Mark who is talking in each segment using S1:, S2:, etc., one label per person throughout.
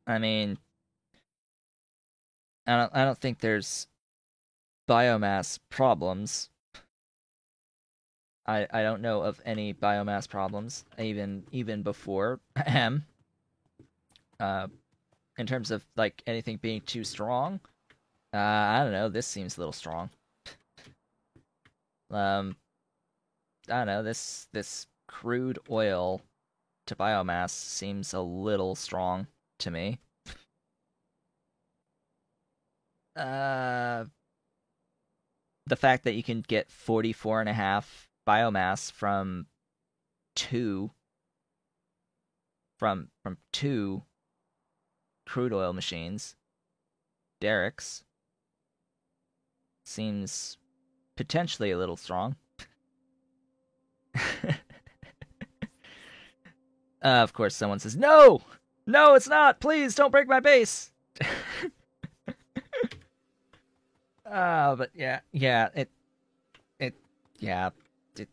S1: I mean, I don't think there's biomass problems. I don't know of any biomass problems even before ahem. Uh, in terms of like anything being too strong, I don't know. This seems a little strong. Um, I don't know. This crude oil to biomass seems a little strong to me. Uh, the fact that you can get 44 and a half biomass two from two crude oil machines, derricks, seems potentially a little strong. Of course, someone says, "No, no, it's not. Please don't break my base." But yeah, yeah, it, yeah, it.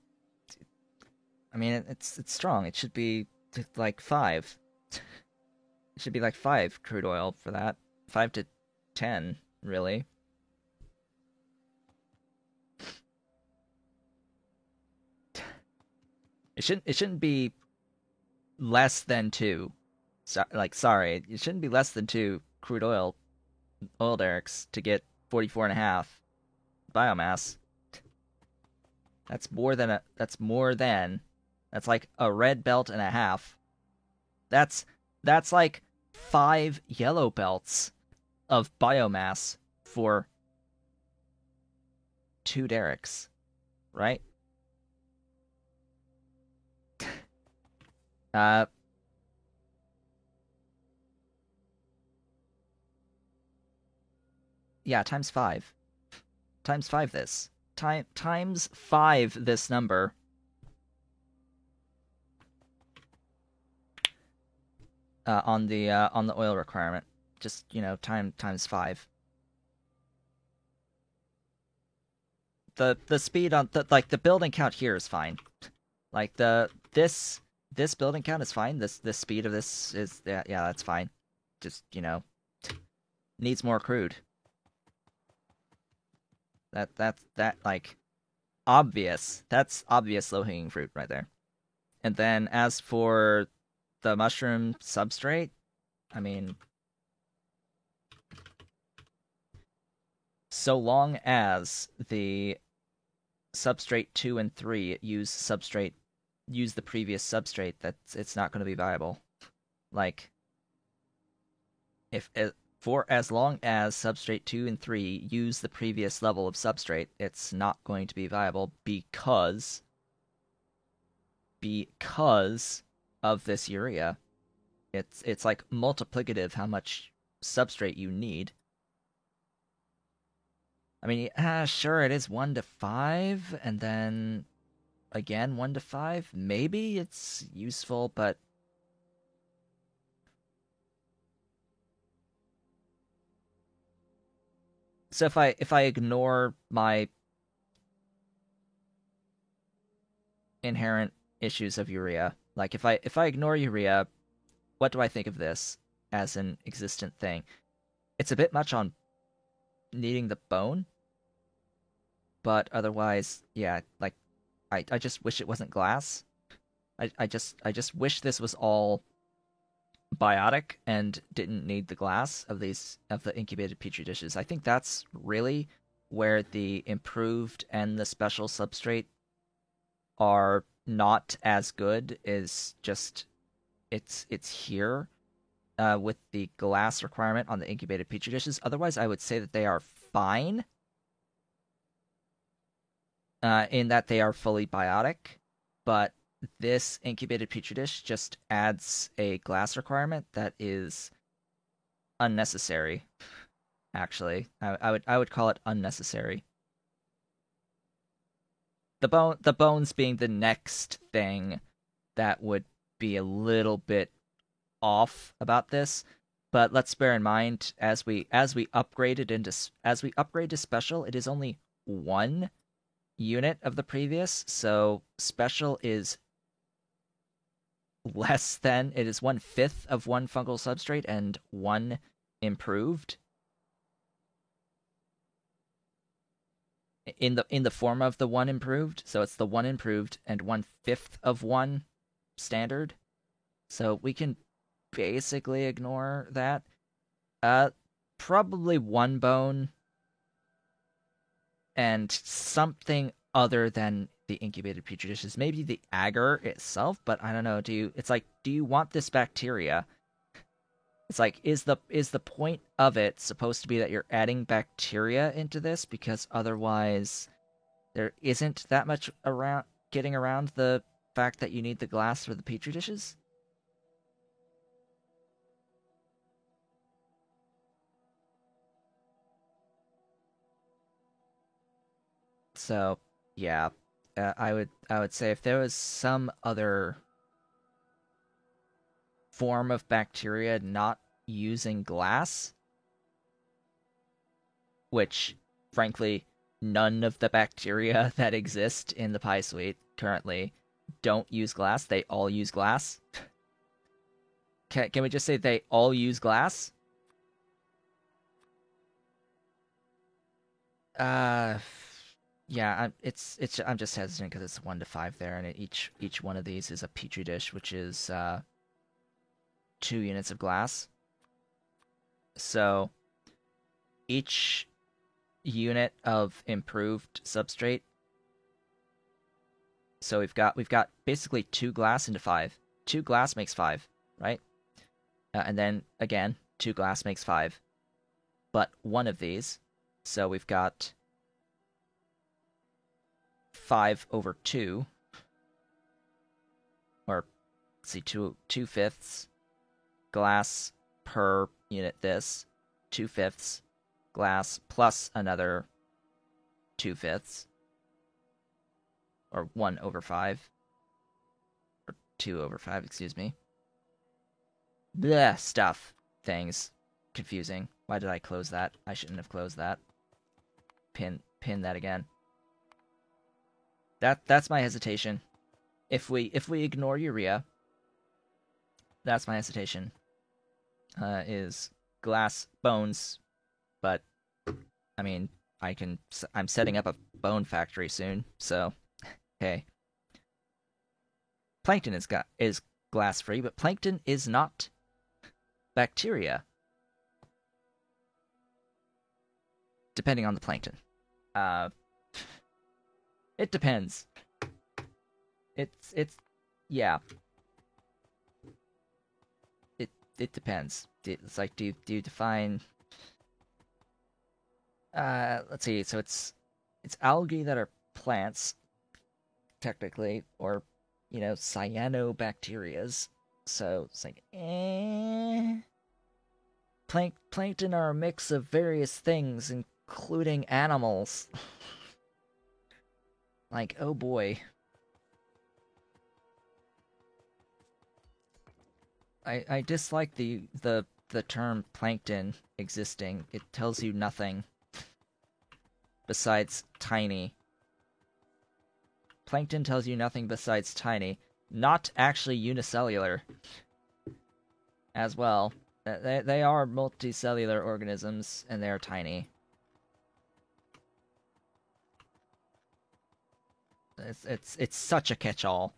S1: I mean, it's strong. It should be like five. It should be like five crude oil for that. 5 to 10, really. It shouldn't be less than two. So, like, sorry, it shouldn't be less than two crude oil derricks to get 44 and a half biomass. That's like a red belt and a half. That's that's like five yellow belts of biomass for two derricks, right? Uh, yeah, times five. Times five this. Times five this number. On the oil requirement. Just times five. The speed on the building count here is fine. Like this building count is fine. This speed of this is yeah, that's fine. Just needs more crude. That like obvious. That's obvious low hanging fruit right there. And then as for the mushroom substrate, I mean, so long as the substrate 2 and 3 use the previous substrate, that it's not going to be viable. Like if for as long as substrate 2 and 3 use the previous level of substrate, it's not going to be viable because of this urea. It's like multiplicative how much substrate you need. I mean, sure, it is 1 to 5, and then again 1 to 5. Maybe it's useful, but so if I ignore my inherent issues of urea, like if I ignore urea, what do I think of this as an existent thing? It's a bit much on needing the bone, but otherwise, yeah, like I just wish it wasn't glass. I just wish this was all biotic and didn't need the glass of the incubated petri dishes. I think that's really where the improved and the special substrate are not as good, is just it's here with the glass requirement on the incubated petri dishes. Otherwise, I would say that they are fine in that they are fully biotic, but this incubated petri dish just adds a glass requirement that is unnecessary. Actually, I would call it unnecessary. The bones being the next thing that would be a little bit off about this, but let's bear in mind as we upgrade to special, it is only one unit of the previous, so special is less than, it is 1/5 of one fungal substrate and one improved in the form of the one improved. So it's the one improved and 1/5 of one standard. So we can basically ignore that. Probably one bone and something other than the incubated petri dishes. Maybe the agar itself, but I don't know. Do you want this bacteria? It's like, is the point of it supposed to be that you're adding bacteria into this, because otherwise there isn't that much around getting around the fact that you need the glass for the petri dishes? So, yeah, I would say if there was some other form of bacteria not using glass, which frankly none of the bacteria that exist in the pie suite currently don't use glass. They all use glass. Can we just say they all use glass? Uh, yeah. I'm just hesitant because it's 1 to 5 there, and each one of these is a petri dish, which is 2 units of glass. So each unit of improved substrate. So we've got basically 2 glass into 5. 2 glass makes 5, right? And then again, 2 glass makes 5. But one of these, so we've got 5/2, or let's see, 2/5 glass per unit. This 2/5 glass plus another 2/5, or 1/5, or 2/5, excuse me. Bleh, stuff. Things. Confusing. Why did I close that? I shouldn't have closed that. Pin that again. That's my hesitation. If we ignore urea, that's my hesitation. Is glass bones, but I mean, I'm setting up a bone factory soon, so hey. Plankton is glass free, but plankton is not bacteria, depending on the plankton. Uh, it depends. It's yeah. It depends. It's like, do you define? Let's see. So it's algae that are plants, technically, or cyanobacterias. So it's like, plankton are a mix of various things, including animals. Like, oh boy. I dislike the term plankton existing. It tells you nothing besides tiny. Plankton tells you nothing besides tiny. Not actually unicellular as well. They are multicellular organisms, and they are tiny. It's such a catch-all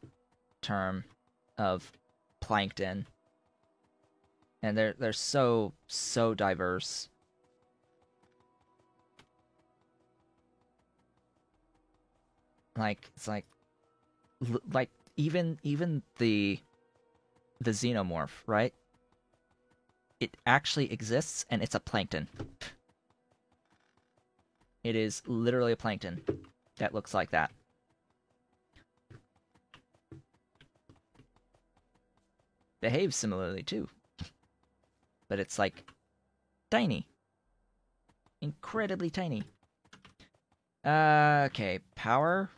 S1: term of plankton, and they're so diverse. Like, it's like even the xenomorph, right? It actually exists, and it's a plankton. It is literally a plankton that looks like that. Behaves similarly too, but it's like tiny, incredibly tiny. Okay, power.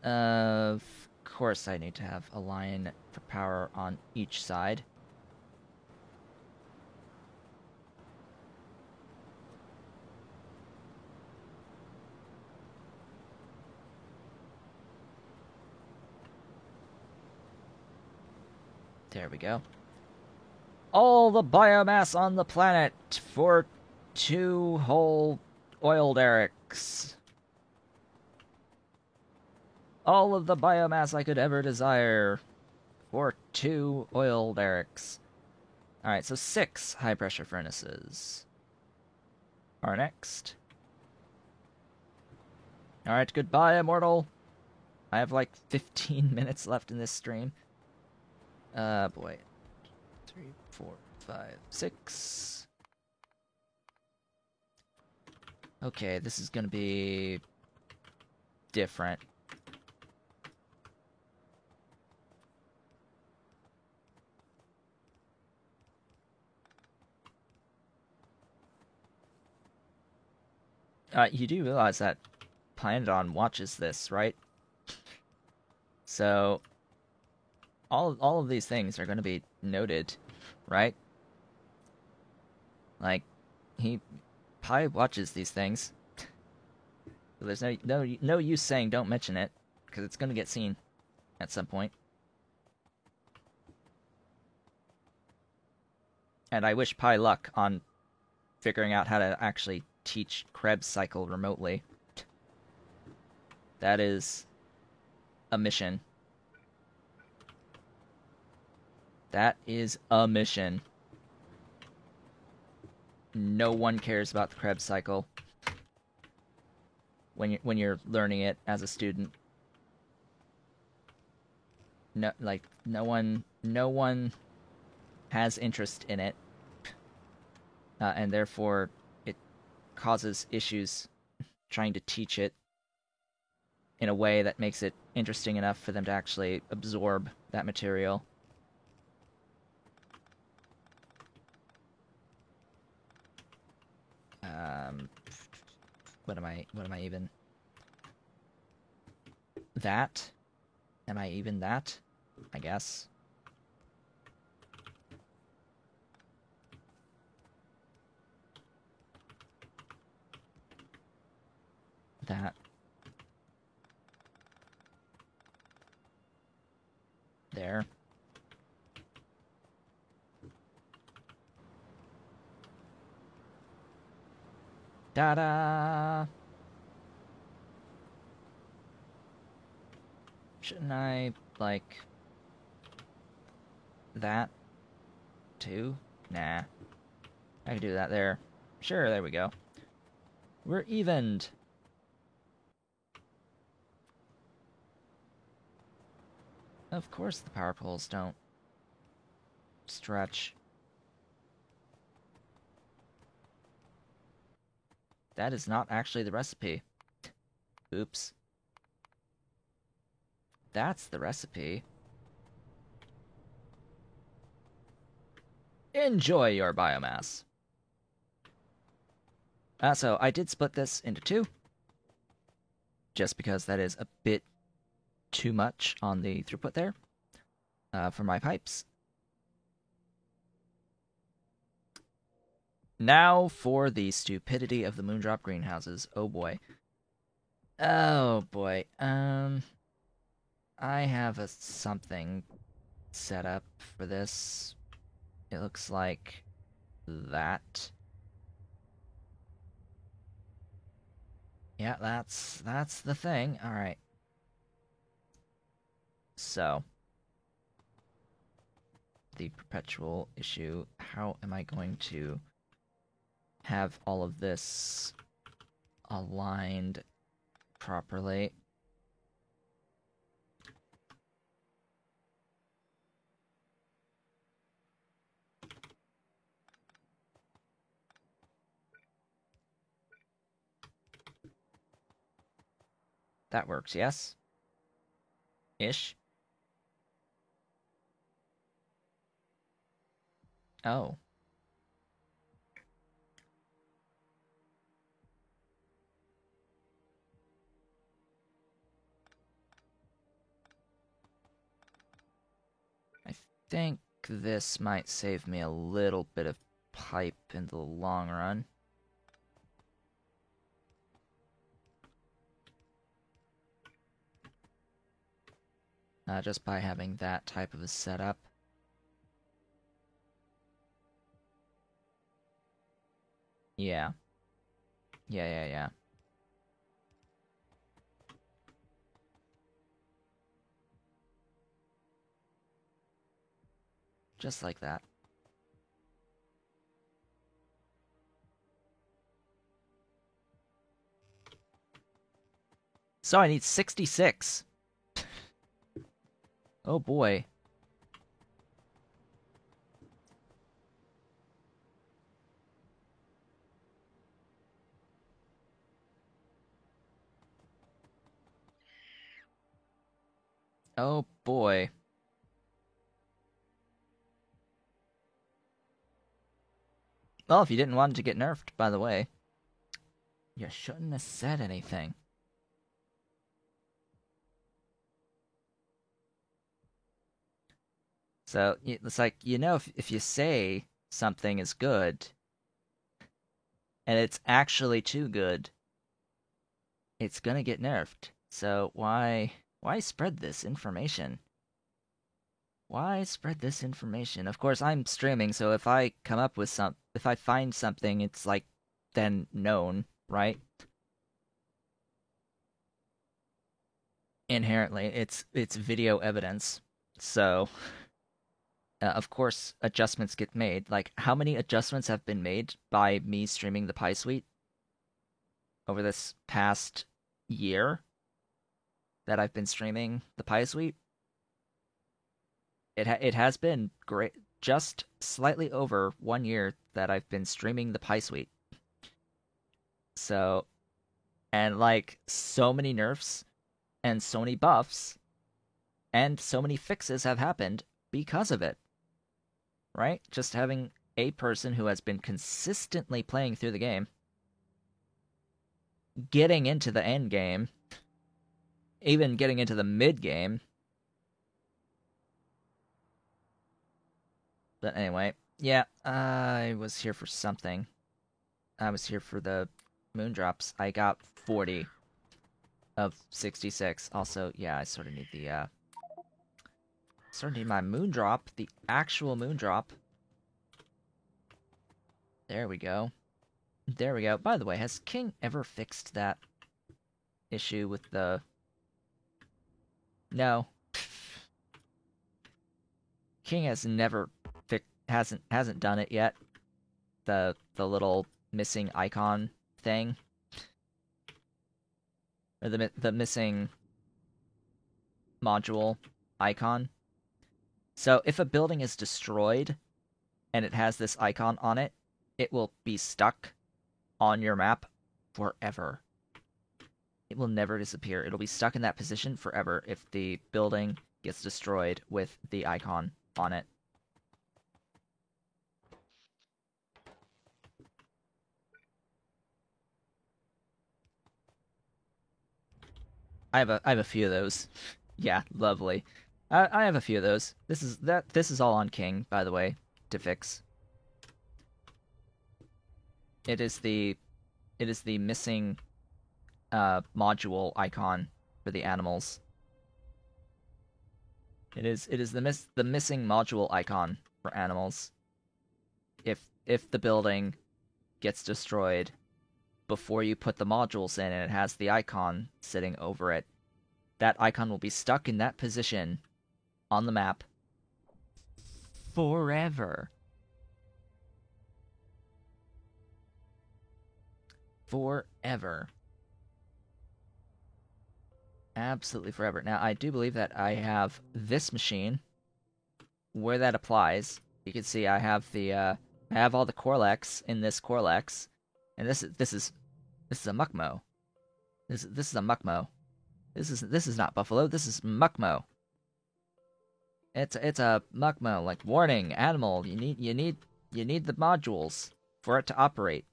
S1: Of course I need to have a line for power on each side. There we go. All the biomass on the planet for 2 whole oil derricks. All of the biomass I could ever desire for 2 oil derricks. Alright, so 6 high pressure furnaces are next. Alright, goodbye, Immortal. I have like 15 minutes left in this stream. Boy. 3, 4, 5, 6. Okay, this is gonna be different. You do realize that Planedon watches this, right? So all of these things are going to be noted, right? Like Pi watches these things. So there's no use saying don't mention it because it's going to get seen at some point. And I wish Pi luck on figuring out how to actually teach Krebs cycle remotely. That is a mission. That is a mission. No one cares about the Krebs cycle when you're learning it as a student. No one has interest in it, and therefore it causes issues trying to teach it in a way that makes it interesting enough for them to actually absorb that material. What am I even? That? Am I even that? I guess. That. There. Da-da! Shouldn't I, like... that? Too? Nah. I can do that there. Sure, there we go. We're evened! Of course the power poles don't stretch. That is not actually the recipe. Oops. That's the recipe. Enjoy your biomass. So I did split this into 2. Just because that is a bit too much on the throughput there. For my pipes. Now for the stupidity of the Moondrop greenhouses. Oh boy. Oh boy. I have something set up for this. It looks like that. Yeah, that's the thing. All right. So, the perpetual issue. How am I going to have all of this aligned properly? That works, yes? Ish. Oh. I think this might save me a little bit of pipe in the long run. Just by having that type of a setup. Yeah. Yeah, yeah, yeah. Just like that. So I need 66. Oh boy. Oh boy. Well, if you didn't want it to get nerfed, by the way, you shouldn't have said anything. So it's like, if you say something is good and it's actually too good, it's gonna get nerfed. So why spread this information? Why spread this information? Of course, I'm streaming, so if I come up with if I find something, it's like then known, right? Inherently, it's video evidence. So, of course, adjustments get made. Like, how many adjustments have been made by me streaming the Pi Suite over this past year that I've been streaming the Pi Suite? It has been great, just slightly over 1 year that I've been streaming the Pi Suite. So, and like so many nerfs and so many buffs and so many fixes have happened because of it, right? Just having a person who has been consistently playing through the game, getting into the end game, even getting into the mid game. But anyway, yeah, I was here for something. I was here for the moondrops. I got 40 of 66. Also, yeah, I sort of need the sort of need my moondrop, the actual moondrop. There we go. There we go. By the way, has King ever fixed that issue with the... No. King has never hasn't done it yet. The little missing icon thing. Or the missing module icon. So if a building is destroyed and it has this icon on it, it will be stuck on your map forever. It will never disappear. It'll be stuck in that position forever if the building gets destroyed with the icon on it. I have a few of those. Yeah, lovely. I have a few of those. This is all on King, by the way, to fix. It is the missing module icon for the animals. It is the missing module icon for animals. If the building gets destroyed before you put the modules in and it has the icon sitting over it, that icon will be stuck in that position on the map forever. Forever. Absolutely forever. Now, I do believe that I have this machine where that applies. You can see I have I have all the Corlex in this Corlex, and this is a Muckmo. This is a Muckmo. This is not Buffalo. This is Muckmo. It's a Muckmo. Like, warning, animal. You need the modules for it to operate.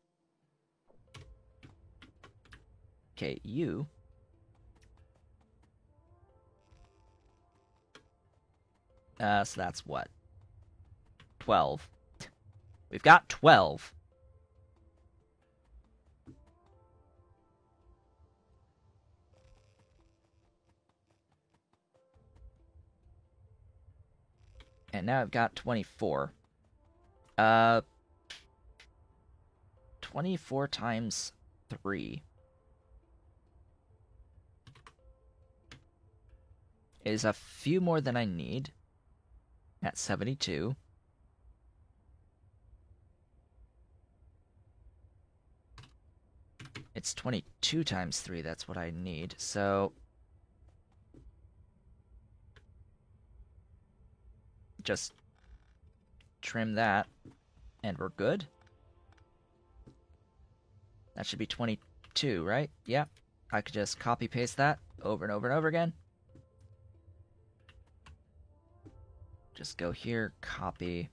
S1: Okay, you. So that's what? 12. We've got 12. And now I've got 24. 24 times 3 is a few more than I need at 72. It's 22 times 3, that's what I need. So just trim that and we're good. That should be 22, right? Yeah. I could just copy paste that over and over and over again. Just go here, copy.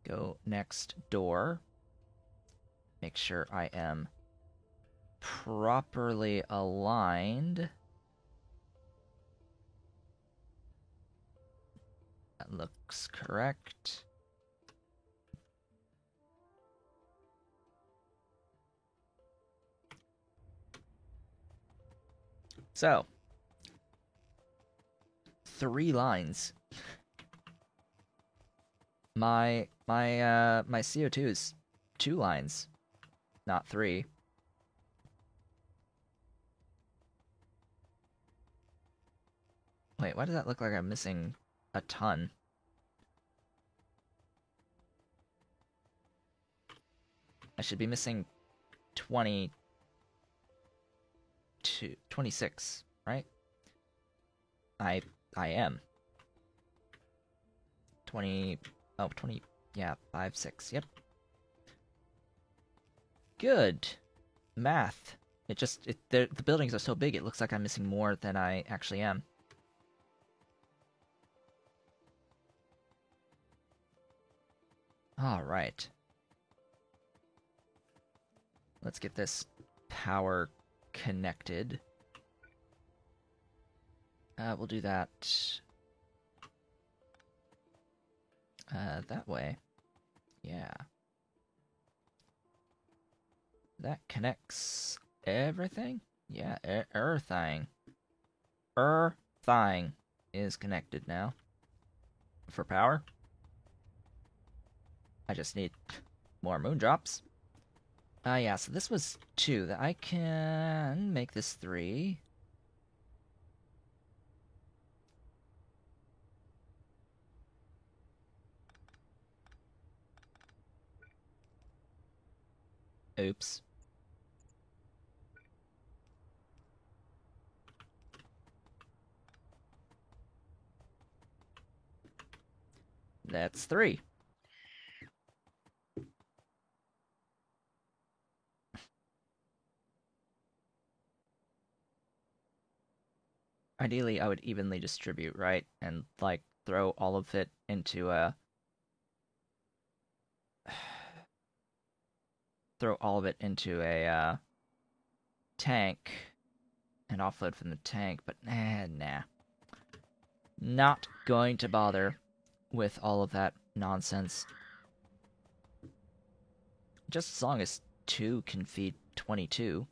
S1: Go next door. Make sure I am properly aligned. That looks correct. So, 3 lines. My CO2 is 2 lines, not 3. Wait, why does that look like I'm missing a ton? I should be missing 26, right? I am. 20, oh, 20, yeah, 5, 6, yep. Good. Math. The buildings are so big, it looks like I'm missing more than I actually am. Alright. Let's get this power connected. We'll do that that way. Yeah. That connects everything? Yeah, everything. Everything is connected now. For power. I just need more moondrops. Yeah, so this was 2. That I can make this 3. Oops. That's 3. Ideally, I would evenly distribute, right? And, like, throw all of it into a... throw all of it into a, tank and offload from the tank, but nah. Not going to bother with all of that nonsense. Just as long as 2 can feed 22,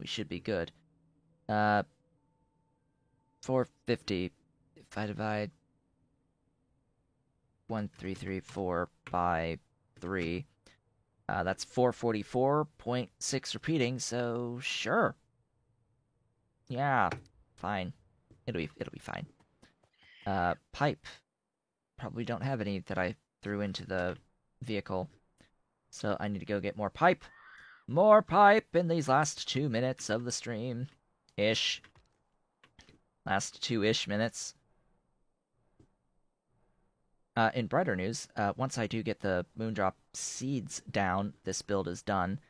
S1: we should be good. 450. If I divide 1334 by 3, that's 444.6 repeating. So sure. Yeah, fine. It'll be fine. Pipe. Probably don't have any that I threw into the vehicle, so I need to go get more pipe. More pipe in these last 2 minutes of the stream. Ish. Last 2-ish minutes. In brighter news, once I do get the Moondrop seeds down, this build is done.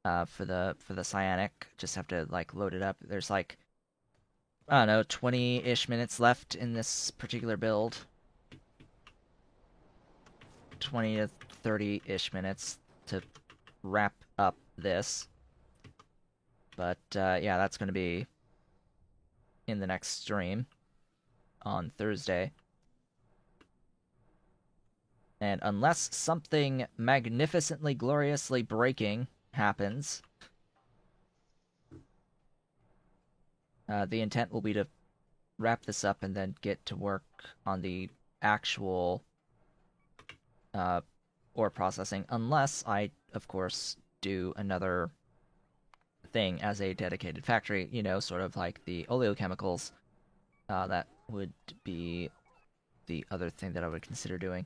S1: For the Cyanic, just have to like load it up. There's like, I don't know, 20-ish minutes left in this particular build. 20 to 30-ish minutes to wrap up this. But yeah, that's going to be in the next stream on Thursday. And unless something magnificently, gloriously breaking happens, the intent will be to wrap this up and then get to work on the actual ore processing, unless I, of course, do another thing as a dedicated factory, you know, sort of like the oleochemicals. That would be the other thing that I would consider doing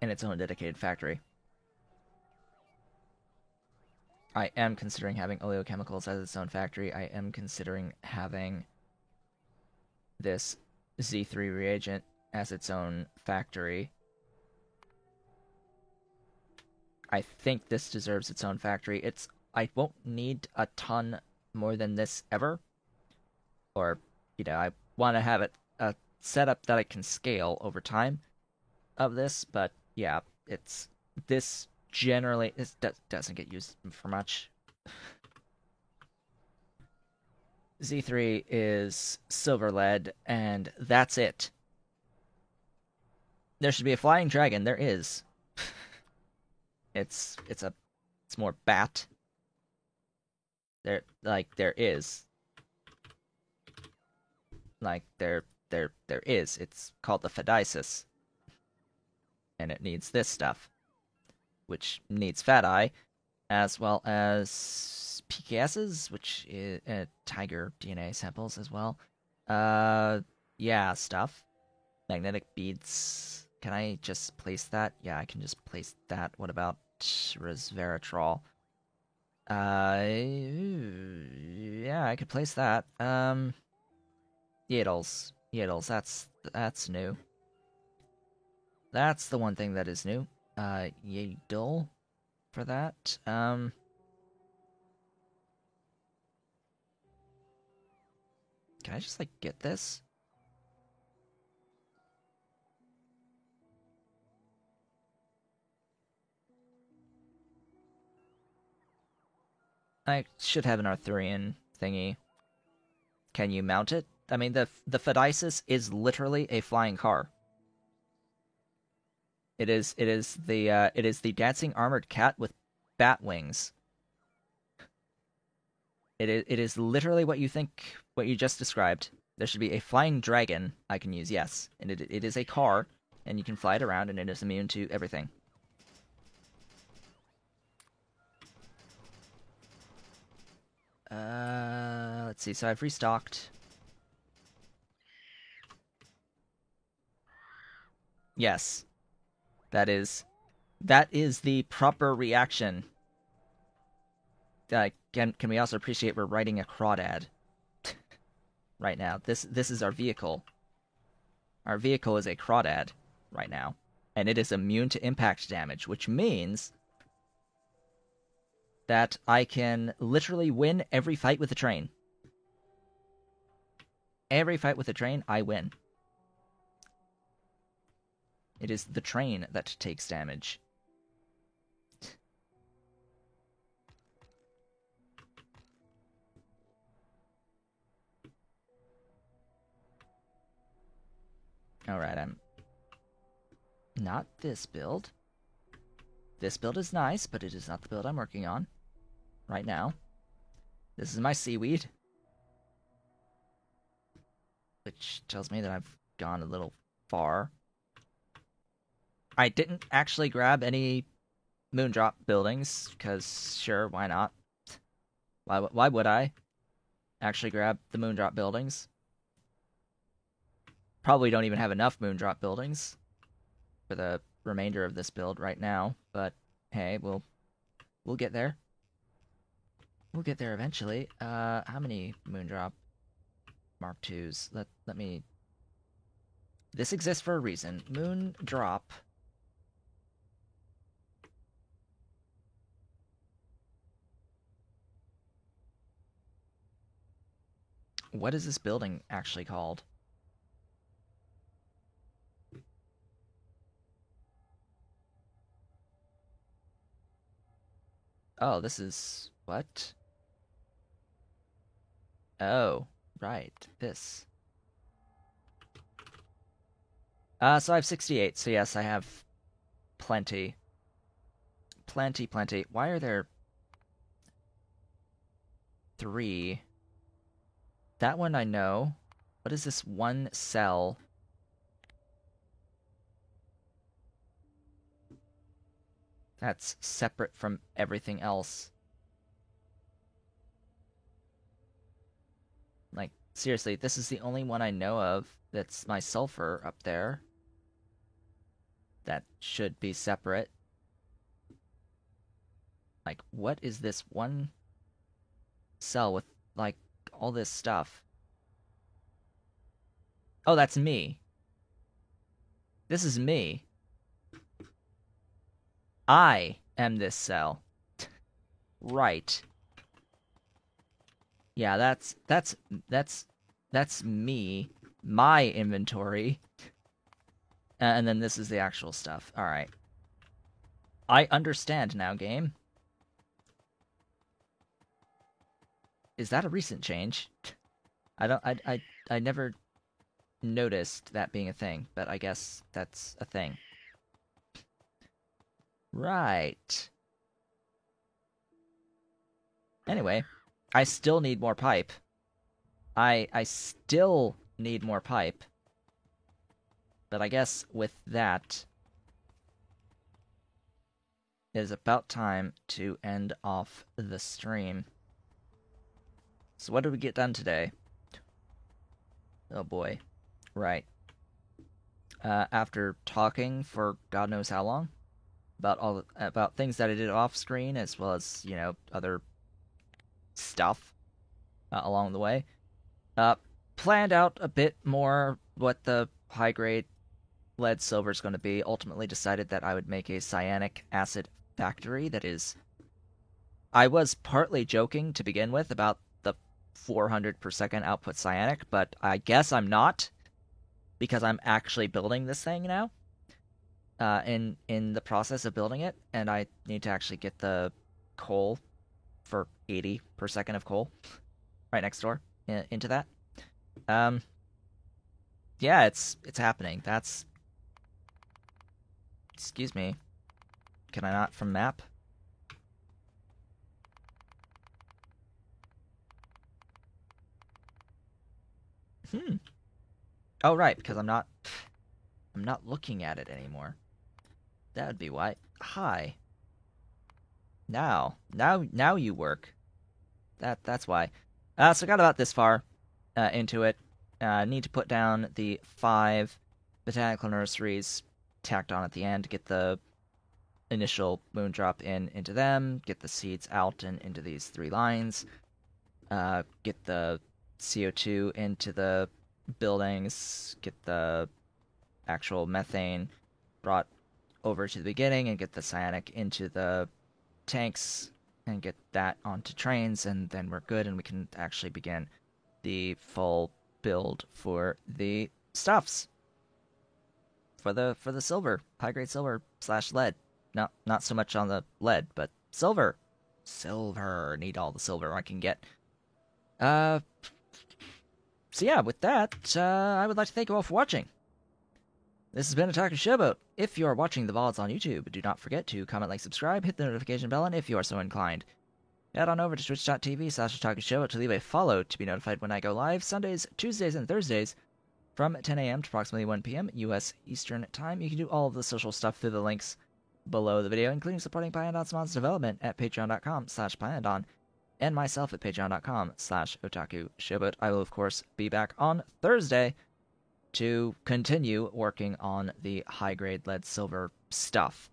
S1: in its own dedicated factory. I am considering having oleochemicals as its own factory. I am considering having this Z3 reagent as its own factory. I think this deserves its own factory. I won't need a ton more than this ever. Or, you know, I want to have it a setup that I can scale over time of this, but yeah, it's this generally doesn't get used for much. Z3 is silver lead, and that's it. There should be a flying dragon. There is. It's more bat. There is. There is. It's called the Phedysis. And it needs this stuff. Which needs Fat Eye, as well as PKSs, which is tiger DNA samples as well. Yeah, stuff. Magnetic beads. Can I just place that? Yeah, I can just place that. What about resveratrol? Yeah, I could place that. Yiddles. That's new. That's the one thing that is new. Yadel for that. Can I just, like, get this? I should have an Arthurian thingy. Can you mount it? I mean, the Phedysis is literally a flying car. It is the dancing armored cat with bat wings. It is literally what you just described. There should be a flying dragon I can use, yes. And it is a car, and you can fly it around, and it is immune to everything. Let's see, so I've restocked. Yes. That is the proper reaction. Can we also appreciate we're writing a crawdad right now? This is our vehicle. Our vehicle is a crawdad right now, and it is immune to impact damage, which means that I can literally win every fight with a train. Every fight with a train, I win. It is the train that takes damage. Alright, I'm... Not this build. This build is nice, but it is not the build I'm working on right now. This is my seaweed, which tells me that I've gone a little far. I didn't actually grab any Moondrop buildings, because sure, why not? Why would I actually grab the Moondrop buildings? Probably don't even have enough Moondrop buildings for the remainder of this build right now, but hey, we'll get there. We'll get there eventually. How many Moondrop Mark IIs? Let me... This exists for a reason. Moondrop... What is this building actually called? Oh, this is... What? Oh, right. This. So I have 68, so yes, I have plenty. Plenty. Why are there... 3? That one I know. What is this one cell? that's separate from everything else. Like, seriously, this is the only one I know of that's my sulfur up there. That should be separate. Like, what is this one cell with, like, all this stuff? Oh, that's me. This is me. I am this cell. Right. Yeah, that's me. My inventory. And then this is the actual stuff. Alright. I understand now, game. Is that a recent change? I never noticed that being a thing, but I guess that's a thing. Right. Anyway, I still need more pipe. I still need more pipe. But I guess with that, it is about time to end off the stream. So what did we get done today? Oh boy. Right. After talking for God knows how long about things that I did off screen, as well as, you know, other stuff along the way, planned out a bit more what the high grade lead silver is going to be. Ultimately decided that I would make a cyanic acid factory. That is, I was partly joking to begin with about the 400 per second output cyanic, but I guess I'm not, because I'm actually building this thing now. In the process of building it, and I need to actually get the coal for 80 per second of coal right next door into that. Yeah, it's happening. That's, excuse me. Can I not from map? Oh right, because I'm not looking at it anymore. That would be why. Hi. Now you work. That's why. So I got about this far into it. Need to put down the 5 botanical nurseries tacked on at the end to get the initial moondrop into them, get the seeds out and into these 3 lines, get the CO2 into the buildings, get the actual methane brought over to the beginning, and get the cyanic into the tanks, and get that onto trains, and then we're good, and we can actually begin the full build for the stuffs. For the silver, high grade silver / lead. Not so much on the lead, but silver. Silver. Need all the silver I can get. So yeah, with that, I would like to thank you all for watching. This has been Otaku Showboat. If you are watching the VODs on YouTube, do not forget to comment, like, subscribe, hit the notification bell, and if you are so inclined, head on over to twitch.tv/OtakuShowboat to leave a follow to be notified when I go live Sundays, Tuesdays, and Thursdays from 10 a.m. to approximately 1 p.m. U.S. Eastern Time. You can do all of the social stuff through the links below the video, including supporting Pyandon's Mods development at patreon.com/Pyandon, and myself at patreon.com/OtakuShowboat. I will, of course, be back on Thursday to continue working on the high-grade lead-silver stuff.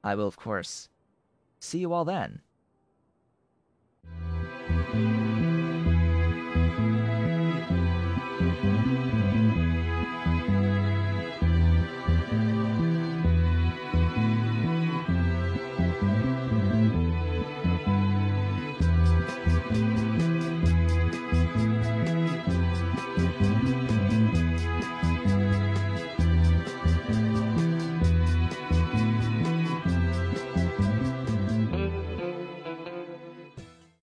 S1: I will, of course, see you all then.